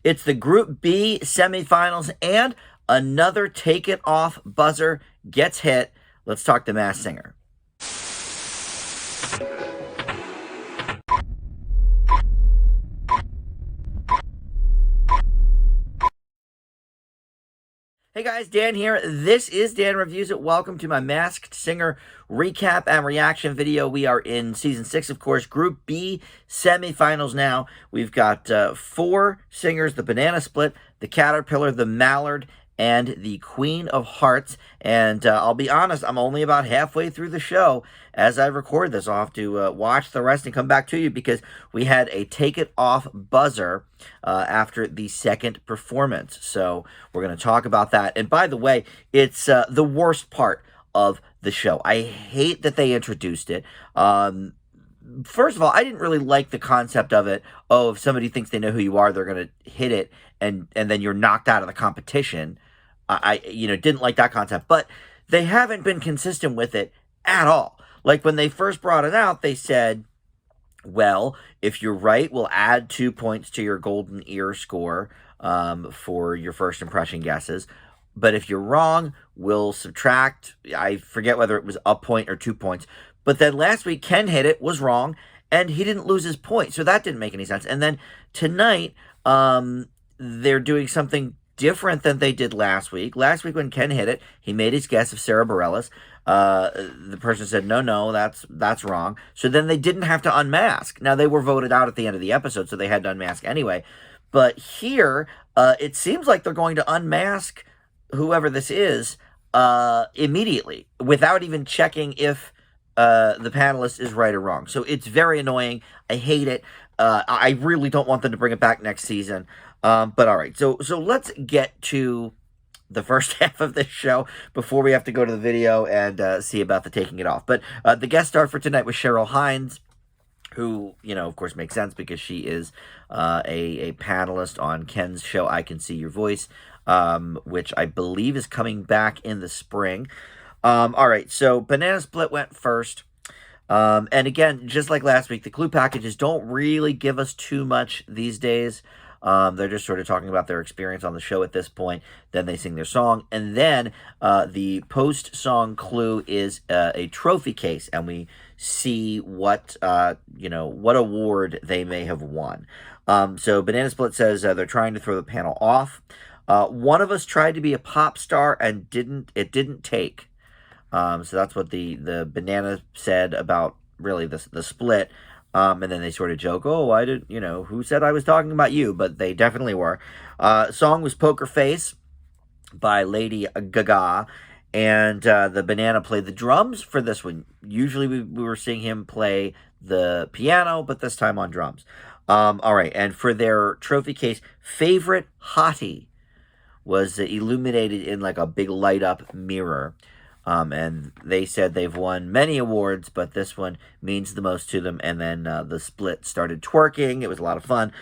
It's the Group B semifinals, and another Take It Off buzzer gets hit. Let's talk The Masked Singer. Hey guys, Dan here. This is Dan Reviews It. Welcome to my Masked Singer recap and reaction video. We are in Season 6, of course, Group B semifinals now. We've got 4 singers, the Banana Split, the Caterpillar, the Mallard, and the Queen of Hearts. And I'll be honest, I'm only about halfway through the show as I record this. I'll have to watch the rest and come back to you because we had a Take It Off buzzer after the second performance. So we're going to talk about that. And by the way, it's the worst part of the show. I hate that they introduced it. First of all, I didn't really like the concept of it. Oh, if somebody thinks they know who you are, they're going to hit it, and then you're knocked out of the competition. I didn't like that concept, but they haven't been consistent with it at all. Like when they first brought it out, they said, well, if you're right, we'll add 2 points to your golden ear score for your first impression guesses. But if you're wrong, we'll subtract, I forget whether it was a point or 2 points. But then last week, Ken hit it, was wrong, and he didn't lose his point. So that didn't make any sense. And then tonight, they're doing something different than they did last week. Last week when Ken hit it, he made his guess of Sarah Bareilles. The person said, no, that's wrong. So then they didn't have to unmask. Now, they were voted out at the end of the episode, so they had to unmask anyway. But here, it seems like they're going to unmask whoever this is immediately without even checking if the panelist is right or wrong. So it's very annoying. I hate it. I really don't want them to bring it back next season. But all right, so let's get to the first half of this show before we have to go to the video and see about the taking it off. But the guest star for tonight was Cheryl Hines, who, of course makes sense because she is a panelist on Ken's show, I Can See Your Voice, which I believe is coming back in the spring. All right, so Banana Split went first. And again, just like last week, the clue packages don't really give us too much these days. They're just sort of talking about their experience on the show at this point. Then they sing their song. And then the post-song clue is a trophy case. And we see what award they may have won. So Banana Split says they're trying to throw the panel off. One of us tried to be a pop star and it didn't take. So that's what the Banana said about really the split. And then they sort of joke, oh, I didn't, who said I was talking about you? But they definitely were. Song was Poker Face by Lady Gaga. And the Banana played the drums for this one. Usually we were seeing him play the piano, but this time on drums. All right. And for their trophy case, favorite hottie was illuminated in like a big light up mirror. And they said they've won many awards, but this one means the most to them. And then the split started twerking. It was a lot of fun.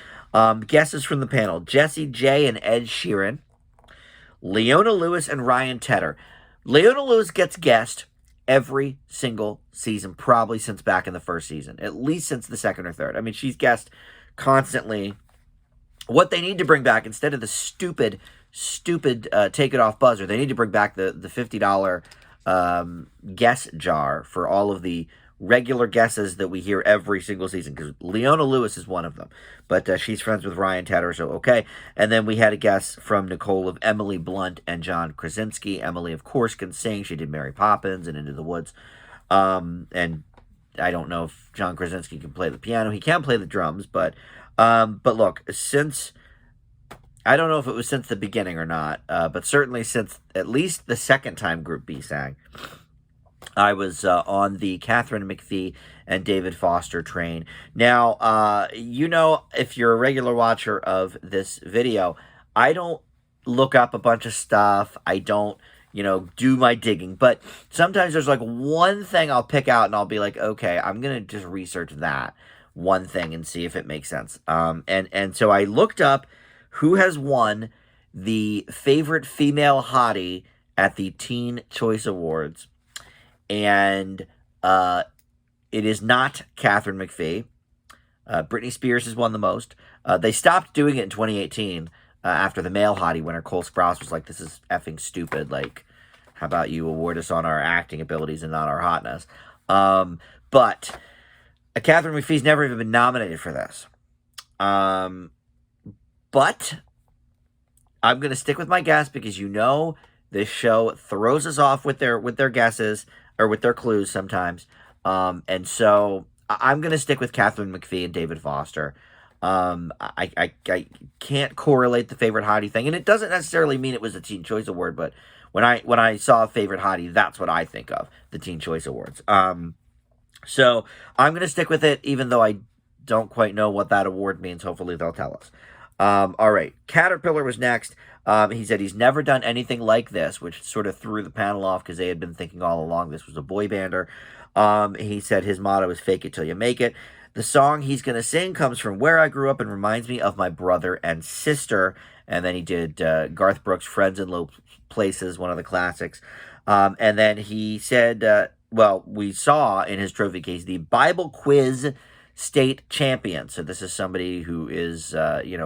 Guesses from the panel: Jessie J and Ed Sheeran, Leona Lewis and Ryan Tedder. Leona Lewis gets guessed every single season, probably since back in the first season, at least since the second or third. I mean, she's guessed constantly. What they need to bring back, instead of the stupid take it off buzzer, they need to bring back the $50 guess jar for all of the regular guesses that we hear every single season, because Leona Lewis is one of them, but she's friends with Ryan Tedder, so okay. And then we had a guess from Nicole of Emily Blunt and John Krasinski. Emily, of course, can sing. She did Mary Poppins and Into the Woods. And I don't know if John Krasinski can play the piano. He can play the drums, but look, since I don't know if it was since the beginning or not, but certainly since at least the second time Group B sang, I was on the Catherine McPhee and David Foster train. Now, if you're a regular watcher of this video, I don't look up a bunch of stuff. I don't, do my digging. But sometimes there's like one thing I'll pick out and I'll be like, okay, I'm going to just research that one thing and see if it makes sense. And so I looked up who has won the favorite female hottie at the Teen Choice Awards. And it is not Catherine McPhee. Britney Spears has won the most. They stopped doing it in 2018 after the male hottie winner, Cole Sprouse, was like, this is effing stupid. Like, how about you award us on our acting abilities and not our hotness? But Catherine McPhee's never even been nominated for this. But I'm going to stick with my guess because this show throws us off with their guesses or with their clues sometimes. And so I'm going to stick with Catherine McPhee and David Foster. I can't correlate the favorite hottie thing, and it doesn't necessarily mean it was a Teen Choice Award, but when I saw a favorite hottie, that's what I think of, the Teen Choice Awards. So I'm going to stick with it, even though I don't quite know what that award means. Hopefully they'll tell us. All right, Caterpillar was next. He said he's never done anything like this, which sort of threw the panel off because they had been thinking all along this was a boy bander. He said his motto is fake it till you make it. The song he's going to sing comes from where I grew up and reminds me of my brother and sister. And then he did Garth Brooks' Friends in Low Places, one of the classics. And then he said, we saw in his trophy case the Bible quiz state champion. So this is somebody who is,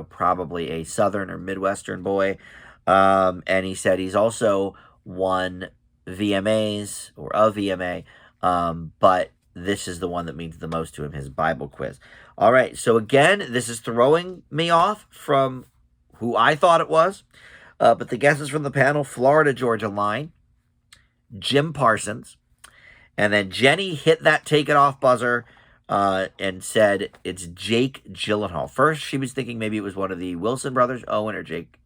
probably a Southern or Midwestern boy. And he said he's also won VMAs or a VMA, but this is the one that means the most to him, his Bible quiz. All right, so again, this is throwing me off from who I thought it was, but the guesses from the panel, Florida Georgia Line, Jim Parsons, and then Jenny hit that take it off buzzer and said it's Jake Gyllenhaal. First, she was thinking maybe it was one of the Wilson brothers, Owen or Jake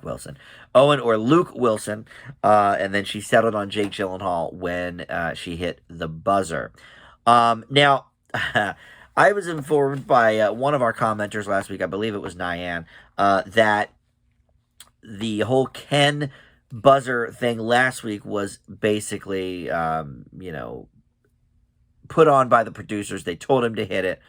Wilson. Owen or Luke Wilson. And then she settled on Jake Gyllenhaal when she hit the buzzer. Now, I was informed by one of our commenters last week, I believe it was Nyan, that the whole Ken buzzer thing last week was basically, put on by the producers. They told him to hit it.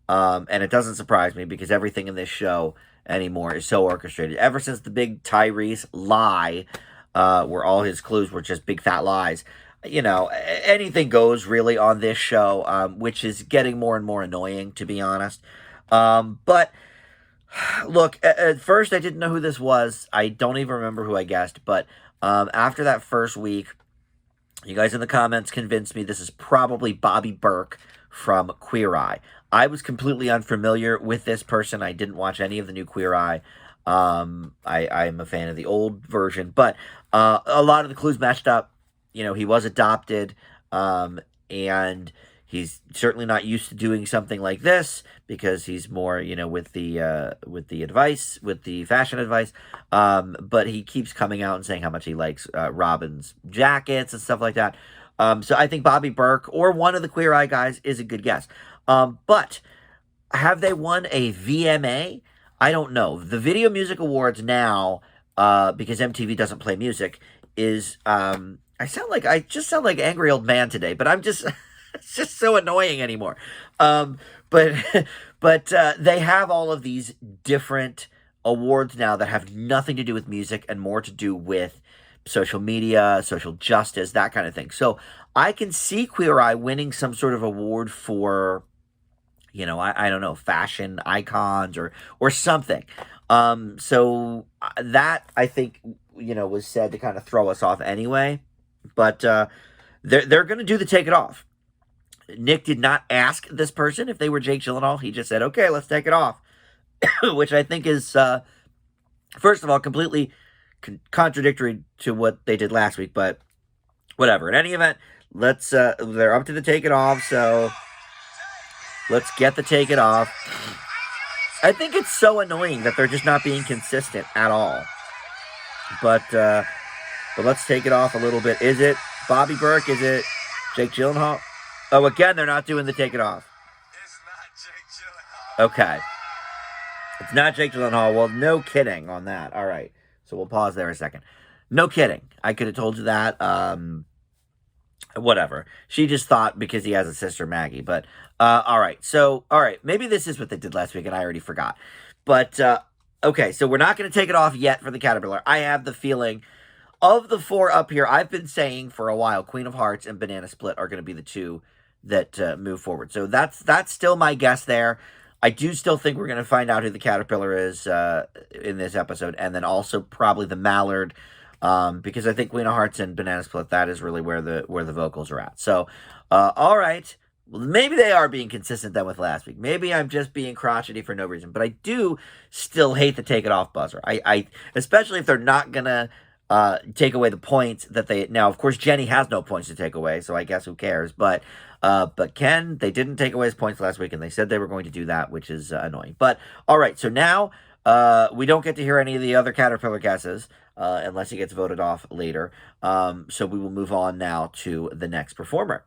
And it doesn't surprise me because everything in this show anymore is so orchestrated. Ever since the big Tyrese lie, where all his clues were just big fat lies, anything goes really on this show, which is getting more and more annoying, to be honest. But look, at first I didn't know who this was. I don't even remember who I guessed, but after that first week, you guys in the comments convinced me this is probably Bobby Berk from Queer Eye. I was completely unfamiliar with this person. I didn't watch any of the new Queer Eye. I'm a fan of the old version, but a lot of the clues matched up. He was adopted, and he's certainly not used to doing something like this because he's more, with the advice, with the fashion advice. But he keeps coming out and saying how much he likes Robin's jackets and stuff like that. So I think Bobby Berk or one of the Queer Eye guys is a good guess. But have they won a VMA? I don't know. The Video Music Awards now, because MTV doesn't play music, is I just sound like angry old man today, but I'm just it's just so annoying anymore. But they have all of these different awards now that have nothing to do with music and more to do with social media, social justice, that kind of thing. So I can see Queer Eye winning some sort of award for, I don't know, fashion icons or something. So that I think, was said to kind of throw us off anyway. But they're going to do the take it off. Nick did not ask this person if they were Jake Gyllenhaal. He just said, okay, let's take it off. Which I think is, first of all, completely contradictory to what they did last week. But whatever. In any event, they're up to the take it off. So let's get the take it off. I think it's so annoying that they're just not being consistent at all. But let's take it off a little bit. Is it Bobby Berk? Is it Jake Gyllenhaal? Oh, again, they're not doing the take it off. It's not Jake Gyllenhaal. Okay. It's not Jake Gyllenhaal. Well, no kidding on that. All right. So we'll pause there a second. No kidding. I could have told you that. Whatever. She just thought because he has a sister, Maggie. But, all right. So, all right. Maybe this is what they did last week and I already forgot. But, okay. So we're not going to take it off yet for the Caterpillar. I have the feeling of the four up here, I've been saying for a while, Queen of Hearts and Banana Split are going to be the two that move forward. So that's still my guess there. I do still think we're going to find out who the caterpillar is in this episode, and then also probably the Mallard, because I think Queen of Hearts and Banana Split, that is really where the vocals are at. So, all right. Well, maybe they are being consistent then with last week. Maybe I'm just being crotchety for no reason, but I do still hate the take it off buzzer. I especially if they're not gonna take away the points that they now. Of course, Jenny has no points to take away, so I guess who cares? But Ken, they didn't take away his points last week, and they said they were going to do that, which is annoying. But all right, so now we don't get to hear any of the other caterpillar guesses unless he gets voted off later. So we will move on now to the next performer.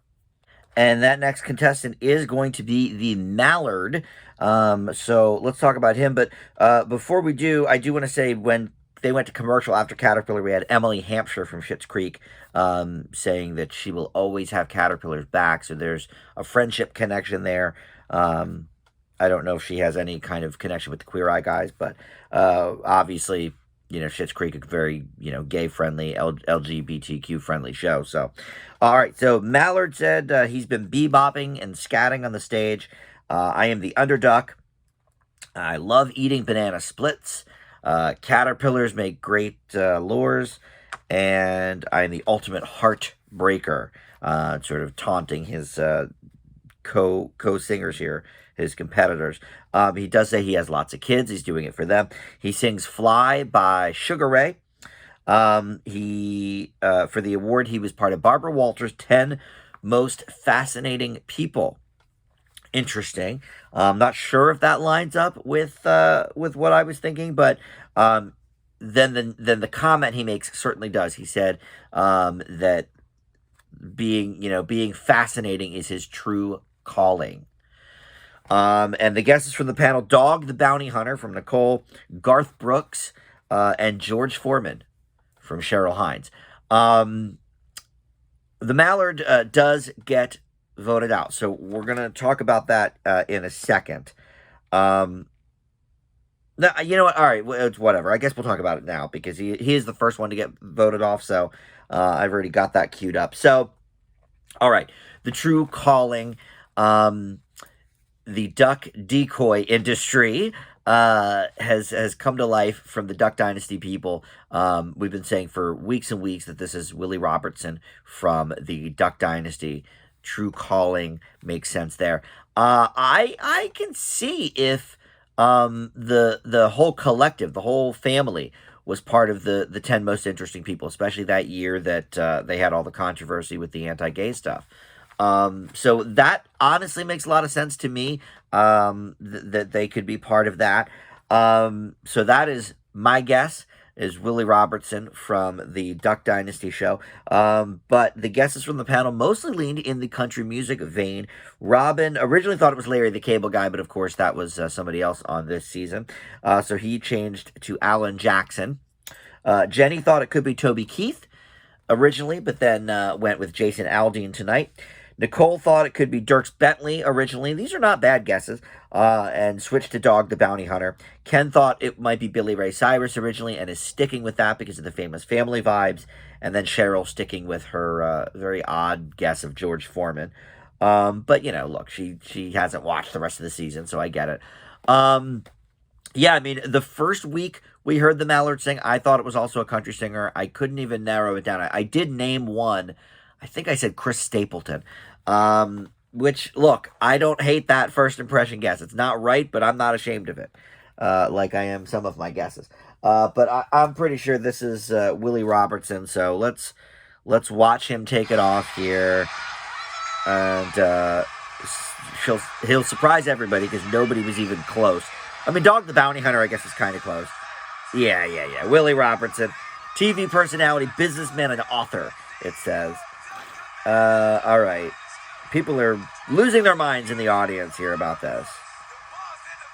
And that next contestant is going to be the Mallard. So let's talk about him. But before we do, I do want to say when they went to commercial after Caterpillar, we had Emily Hampshire from Schitt's Creek saying that she will always have Caterpillar's back. So there's a friendship connection there. I don't know if she has any kind of connection with the Queer Eye guys, but obviously, Schitt's Creek is very, gay-friendly, LGBTQ-friendly show. So, all right. So Mallard said he's been bebopping and scatting on the stage. I am the underdog. I love eating banana splits. Caterpillars make great lures. And I'm the ultimate heartbreaker. Sort of taunting his co-singers here, his competitors. He does say he has lots of kids. He's doing it for them. He sings Fly by Sugar Ray. He for the award, he was part of Barbara Walters' 10 Most Fascinating People. Interesting. I'm not sure if that lines up with what I was thinking, but then the comment he makes certainly does. He said that being fascinating is his true calling. And the guesses from the panel: Dog the Bounty Hunter from Nicole, Garth Brooks, and George Foreman from Cheryl Hines. The Mallard does get voted out, so we're going to talk about that in a second. Now, you know what? All right, it's whatever. I guess we'll talk about it now because he is the first one to get voted off, so I've already got that queued up. So, all right, the true calling. The duck decoy industry has come to life from the Duck Dynasty people. We've been saying for weeks and weeks that this is Willie Robertson from the Duck Dynasty. True calling makes sense there. I can see if the whole collective, the whole family, was part of the 10 most interesting people, especially that year that they had all the controversy with the anti-gay stuff. So that honestly makes a lot of sense to me, that they could be part of that. So that is my guess, is Willie Robertson from the Duck Dynasty show. But the guesses from the panel mostly leaned in the country music vein. Robin originally thought it was Larry the Cable Guy, but of course that was somebody else on this season. So he changed to Alan Jackson. Jenny thought it could be Toby Keith originally, but then went with Jason Aldean tonight. Nicole thought it could be Dierks Bentley originally. These are not bad guesses. And switched to Dog the Bounty Hunter. Ken thought it might be Billy Ray Cyrus originally and is sticking with that because of the Famous Family vibes. And then Cheryl sticking with her very odd guess of George Foreman. But, look, she hasn't watched the rest of the season, so I get it. Yeah, I mean, the first week we heard the Mallard sing, I thought it was also a country singer. I couldn't even narrow it down. I did name one. I think I said Chris Stapleton. Which, look, I don't hate that first impression guess. It's not right, but I'm not ashamed of it, like I am some of my guesses. But I'm pretty sure this is Willie Robertson, so let's watch him take it off here. And he'll surprise everybody because nobody was even close. I mean, Dog the Bounty Hunter, I guess, is kind of close. Yeah. Willie Robertson, TV personality, businessman, and author, it says. All right. People are losing their minds in the audience here about this.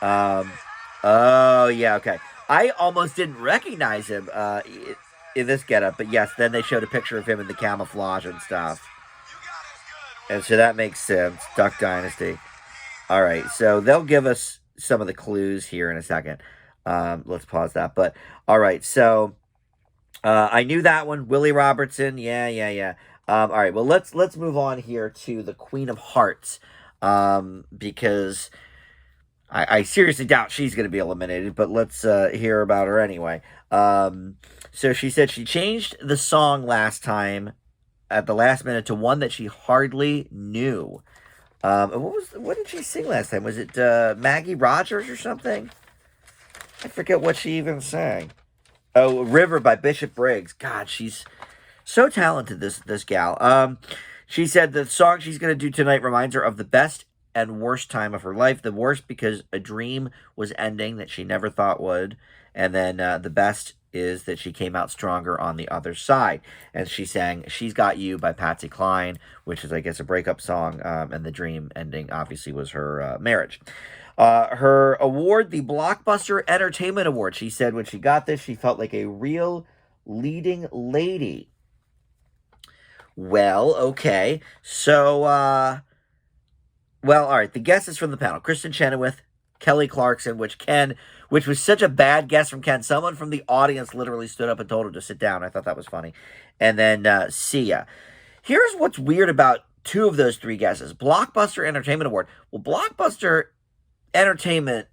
Oh, yeah, okay. I almost didn't recognize him in this getup, but yes, then they showed a picture of him in the camouflage and stuff. And so that makes sense. Duck Dynasty. All right, so they'll give us some of the clues here in a second. Let's pause that. But, all right, so I knew that one. Willie Robertson, yeah. All right, well, let's move on here to the Queen of Hearts, because I seriously doubt she's going to be eliminated, but let's hear about her anyway. So she said she changed the song last time at the last minute to one that she hardly knew. What did she sing last time? Was it Maggie Rogers or something? I forget what she even sang. Oh, River by Bishop Briggs. God, she's so talented, this gal. She said the song she's going to do tonight reminds her of the best and worst time of her life. The worst because a dream was ending that she never thought would. And then the best is that she came out stronger on the other side. And she sang She's Got You by Patsy Cline, which is, I guess, a breakup song. And the dream ending, obviously, was her marriage. Her award, the Blockbuster Entertainment Award. She said when she got this, she felt like a real leading lady. Well, okay. So, all right. The guesses from the panel. Kristen Chenoweth, Kelly Clarkson, which was such a bad guess from Ken. Someone from the audience literally stood up and told her to sit down. I thought that was funny. And then Sia. Here's what's weird about two of those three guesses. Blockbuster Entertainment Award. Well, Blockbuster Entertainment,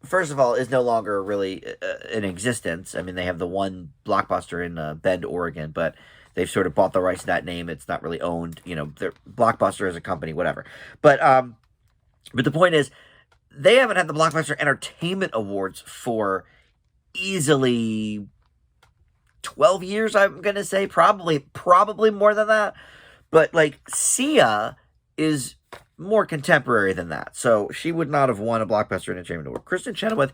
first of all, is no longer really in existence. I mean, they have the one Blockbuster in Bend, Oregon, but they've sort of bought the rights to that name. It's not really owned, they're Blockbuster as a company, whatever. But the point is, they haven't had the Blockbuster Entertainment Awards for easily 12 years, I'm going to say. Probably more than that. But, Sia is more contemporary than that. So she would not have won a Blockbuster Entertainment Award. Kristen Chenoweth,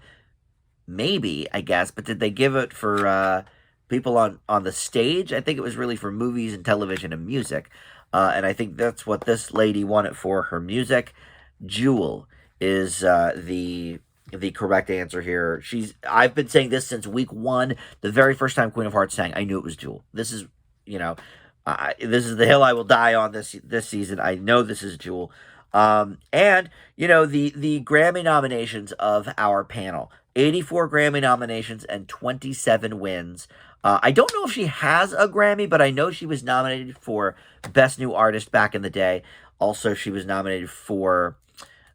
maybe, I guess. But did they give it for people on the stage? I think it was really for movies and television and music. And I think that's what this lady won it for, her music. Jewel is the correct answer here. I've been saying this since week one. The very first time Queen of Hearts sang, I knew it was Jewel. This is, this is the hill I will die on this season. I know this is Jewel. And, the Grammy nominations of our panel. 84 Grammy nominations and 27 wins. I don't know if she has a Grammy, but I know she was nominated for Best New Artist back in the day. Also, she was nominated for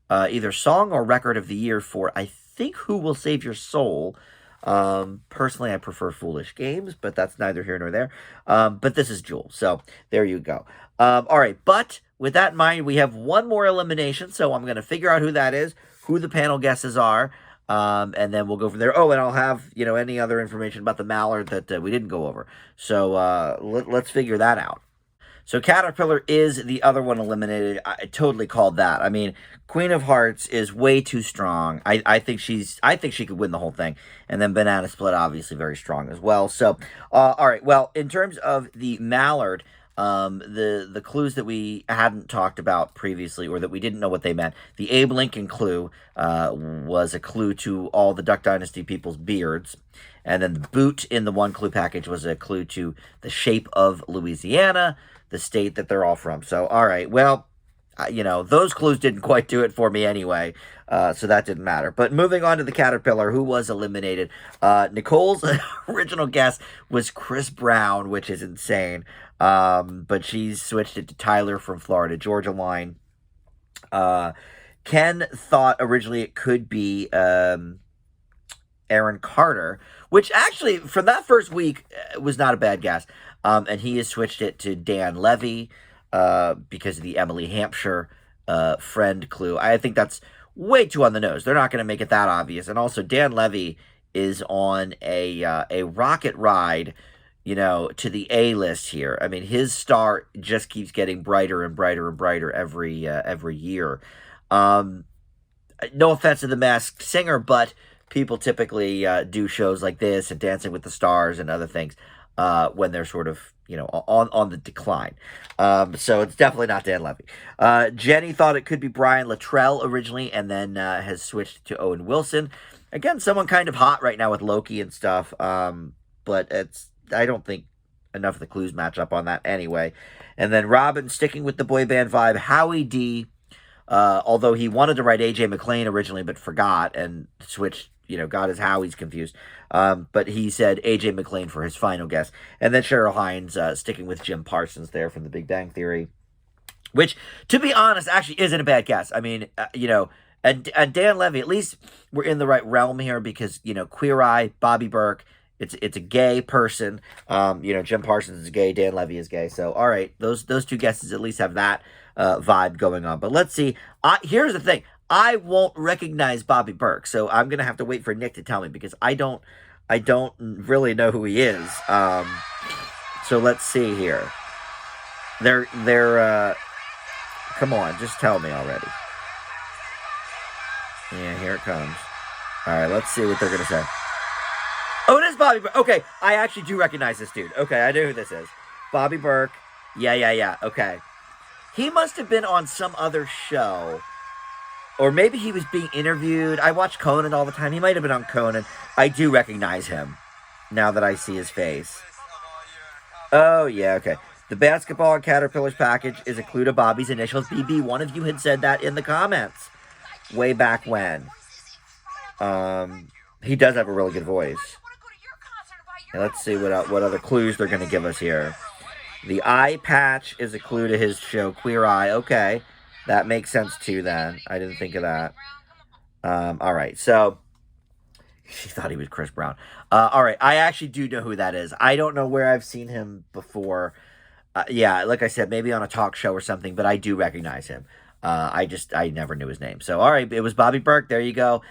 either Song or Record of the Year for, I think, Who Will Save Your Soul. Personally, I prefer Foolish Games, but that's neither here nor there. But this is Jewel, so there you go. All right, but with that in mind, we have one more elimination, so I'm going to figure out who that is, who the panel guesses are, and then we'll go from there. Oh, and I'll have, any other information about the Mallard that we didn't go over. So let's figure that out. So Caterpillar is the other one eliminated. I totally called that. I mean, Queen of Hearts is way too strong. I think she could win the whole thing. And then Banana Split, obviously very strong as well. So, all right. Well, in terms of the Mallard, the clues that we hadn't talked about previously, or that we didn't know what they meant. The Abe Lincoln clue was a clue to all the Duck Dynasty people's beards. And then the boot in the one clue package was a clue to the shape of Louisiana, the state that they're all from. So, all right, well, those clues didn't quite do it for me anyway, so that didn't matter. But moving on to the Caterpillar, who was eliminated. Nicole's original guess was Chris Brown, which is insane, but she's switched it to Tyler from Florida Georgia Line. Ken thought originally it could be Aaron Carter, which actually, for that first week, was not a bad guess. And he has switched it to Dan Levy because of the Emily Hampshire friend clue. I think that's way too on the nose. They're not going to make it that obvious. And also, Dan Levy is on a rocket ride, to the A-list here. I mean, his star just keeps getting brighter and brighter and brighter every year. No offense to the Masked Singer, but people typically do shows like this and Dancing with the Stars and other things when they're sort of, on the decline. So it's definitely not Dan Levy. Jenny thought it could be Brian Luttrell originally, and then has switched to Owen Wilson. Again, someone kind of hot right now with Loki and stuff. But I don't think enough of the clues match up on that anyway. And then Robin, sticking with the boy band vibe, Howie D, although he wanted to write AJ McLean originally, but forgot and switched, got his Howie's confused. But he said AJ McLean for his final guess. And then Cheryl Hines sticking with Jim Parsons there from The Big Bang Theory, which, to be honest, actually isn't a bad guess. I mean, And Dan Levy, at least we're in the right realm here because, Queer Eye, Bobby Berk, it's a gay person. Jim Parsons is gay, Dan Levy is gay. So, all right, those two guesses at least have that vibe going on. But let's see. Here's the thing. I won't recognize Bobby Berk, so I'm going to have to wait for Nick to tell me because I don't really know who he is. So let's see here. They're come on, just tell me already. Yeah, here it comes. All right, let's see what they're going to say. Oh, it is Bobby Berk. Okay, I actually do recognize this dude. Okay, I know who this is. Bobby Berk. Yeah. Okay. He must have been on some other show. Or maybe he was being interviewed. I watch Conan all the time. He might have been on Conan. I do recognize him now that I see his face. Oh, yeah, okay. The basketball and Caterpillars package is a clue to Bobby's initials. BB, one of you had said that in the comments way back when. He does have a really good voice. And let's see what other clues they're going to give us here. The eye patch is a clue to his show, Queer Eye. Okay, that makes sense too then. I didn't think of that. All right, so she thought he was Chris Brown. All right, I actually do know who that is. I don't know where I've seen him before. Yeah, like I said, maybe on a talk show or something, but I do recognize him. I never knew his name. So, all right, it was Bobby Berk. There you go.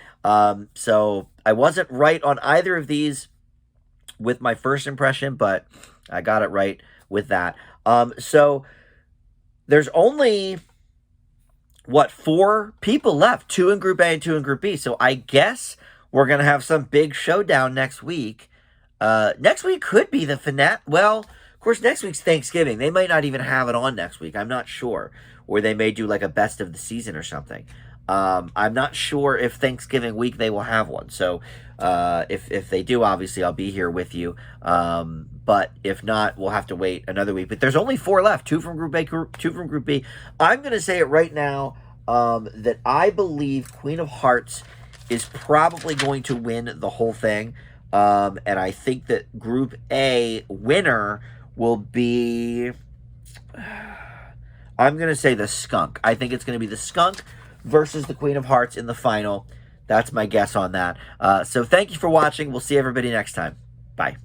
So I wasn't right on either of these with my first impression, but I got it right with that. So there's only, 4 people left, 2 in Group A and 2 in Group B. So I guess we're going to have some big showdown next week. Next week could be the finale. Well, of course, next week's Thanksgiving. They might not even have it on next week. I'm not sure. Or they may do like a best of the season or something. I'm not sure if Thanksgiving week they will have one. So if they do, obviously, I'll be here with you. But if not, we'll have to wait another week. But there's only 4 left, 2 from Group A, 2 from Group B. I'm going to say it right now that I believe Queen of Hearts is probably going to win the whole thing. And I think that Group A winner will be, I'm going to say the Skunk. I think it's going to be the Skunk versus the Queen of Hearts in the final. That's my guess on that. So thank you for watching. We'll see everybody next time. Bye.